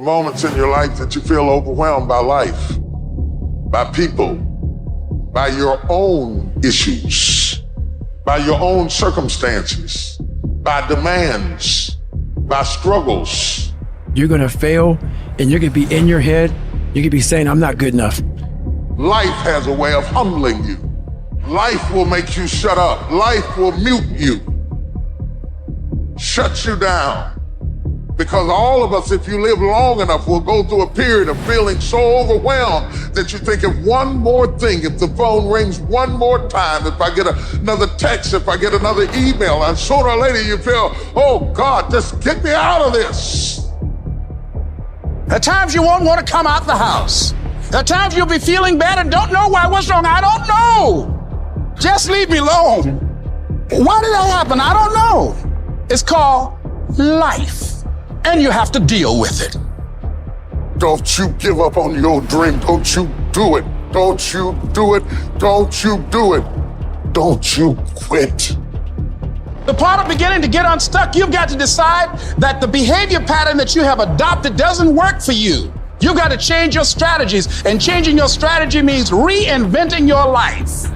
moments in your life that you feel overwhelmed by life, by people, by your own issues, by your own circumstances, by demands, by struggles. You're gonna fail and you're gonna be in your head, you're gonna be saying, I'm not good enough. Life has a way of humbling you. Life will make you shut up. Life will mute you, shut you down. Because all of us, if you live long enough, will go through a period of feeling so overwhelmed that you think if one more thing, if the phone rings one more time, if I get another text, if I get another email, and sooner or later you feel, oh God, just get me out of this. At times you won't want to come out the house. At times you'll be feeling bad and don't know why. What's wrong? I don't know. Just leave me alone. Why did that happen? I don't know. It's called life. And you have to deal with it. Don't you give up on your dream. Don't you do it. Don't you do it. Don't you do it. Don't you quit. The part of beginning to get unstuck, you've got to decide that the behavior pattern that you have adopted doesn't work for you. You've got to change your strategies, and changing your strategy means reinventing your life,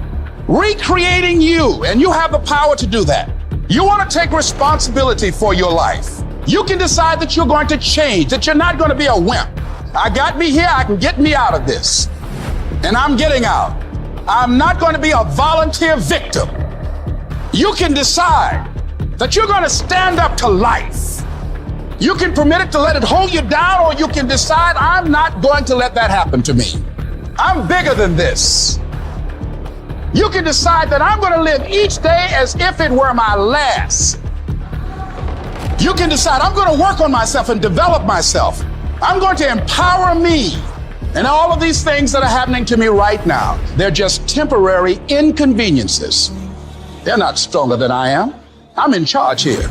recreating you, and you have the power to do that. You want to take responsibility for your life. You can decide that you're going to change, that you're not going to be a wimp. I got me here, I can get me out of this. And I'm getting out. I'm not going to be a volunteer victim. You can decide that you're going to stand up to life. You can permit it to let it hold you down, or you can decide I'm not going to let that happen to me. I'm bigger than this. You can decide that I'm going to live each day as if it were my last. You can decide I'm going to work on myself and develop myself. I'm going to empower me. And all of these things that are happening to me right now, they're just temporary inconveniences. They're not stronger than I am. I'm in charge here.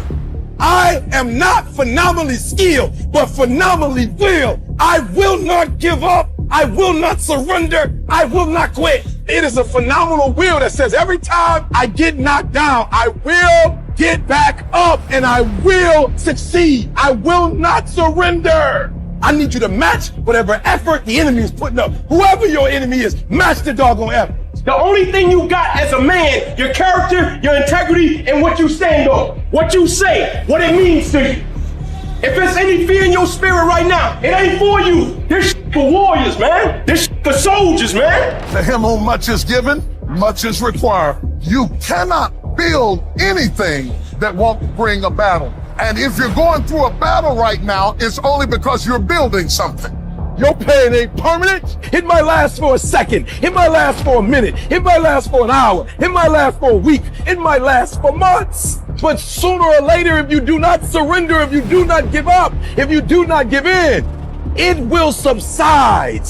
I am not phenomenally skilled, but phenomenally willed. I will not give up. I will not surrender. I will not quit. It is a phenomenal will that says every time I get knocked down, I will get back up and I will succeed. I will not surrender. I need you to match whatever effort the enemy is putting up. Whoever your enemy is, match the doggone effort. The only thing you got as a man, your character, your integrity, and what you stand on. What you say, what it means to you. If there's any fear in your spirit right now, it ain't for you. This for warriors, man. This for soldiers, man. To him whom much is given, much is required. You cannot build anything that won't bring a battle. And if you're going through a battle right now, it's only because you're building something. Your pain ain't permanent. It might last for a second. It might last for a minute. It might last for an hour. It might last for a week. It might last for months. But sooner or later, if you do not surrender, if you do not give up, if you do not give in, it will subside.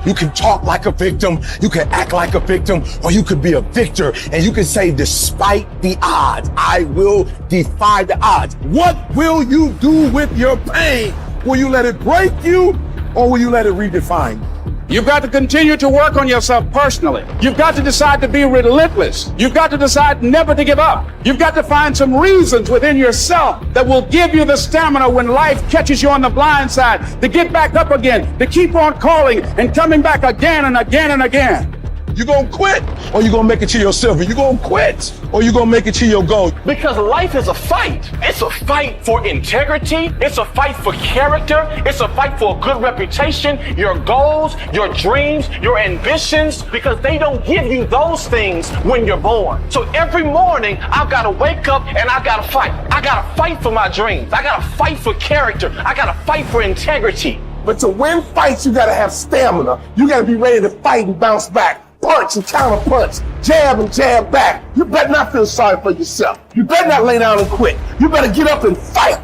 You can talk like a victim, you can act like a victim, or you could be a victor, and you can say, despite the odds, I will defy the odds. What will you do with your pain? Will you let it break you, or will you let it redefine you? You've got to continue to work on yourself personally. You've got to decide to be relentless. You've got to decide never to give up. You've got to find some reasons within yourself that will give you the stamina when life catches you on the blind side to get back up again, to keep on calling and coming back again and again and again. You gonna quit, or you gonna make it to your silver? You gonna quit, or you gonna make it to your gold? Because life is a fight. It's a fight for integrity. It's a fight for character. It's a fight for a good reputation, your goals, your dreams, your ambitions, because they don't give you those things when you're born. So every morning, I've got to wake up and I got to fight. I got to fight for my dreams. I got to fight for character. I got to fight for integrity. But to win fights, you gotta have stamina. You gotta be ready to fight and bounce back. Punch and counter punch, jab and jab back. You better not feel sorry for yourself. You better not lay down and quit. You better get up and fight.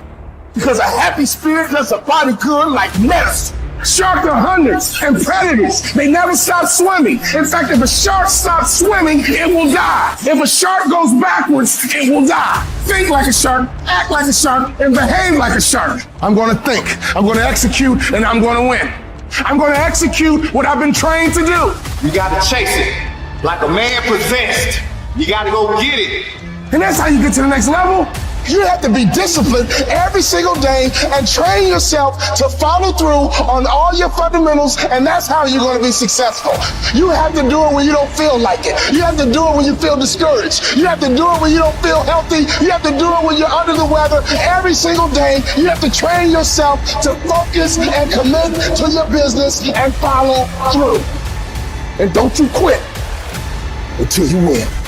Because a happy spirit does a body good like medicine. Sharks are hunters and predators. They never stop swimming. In fact, if a shark stops swimming, it will die. If a shark goes backwards, it will die. Think like a shark, act like a shark, and behave like a shark. I'm gonna think, I'm gonna execute, and I'm gonna win. I'm gonna execute what I've been trained to do. You gotta chase it like a man possessed. You gotta go get it. And that's how you get to the next level. You have to be disciplined every single day and train yourself to follow through on all your fundamentals, and that's how you're going to be successful. You have to do it when you don't feel like it. You have to do it when you feel discouraged. You have to do it when you don't feel healthy. You have to do it when you're under the weather. Every single day, you have to train yourself to focus and commit to your business and follow through. And don't you quit until you win.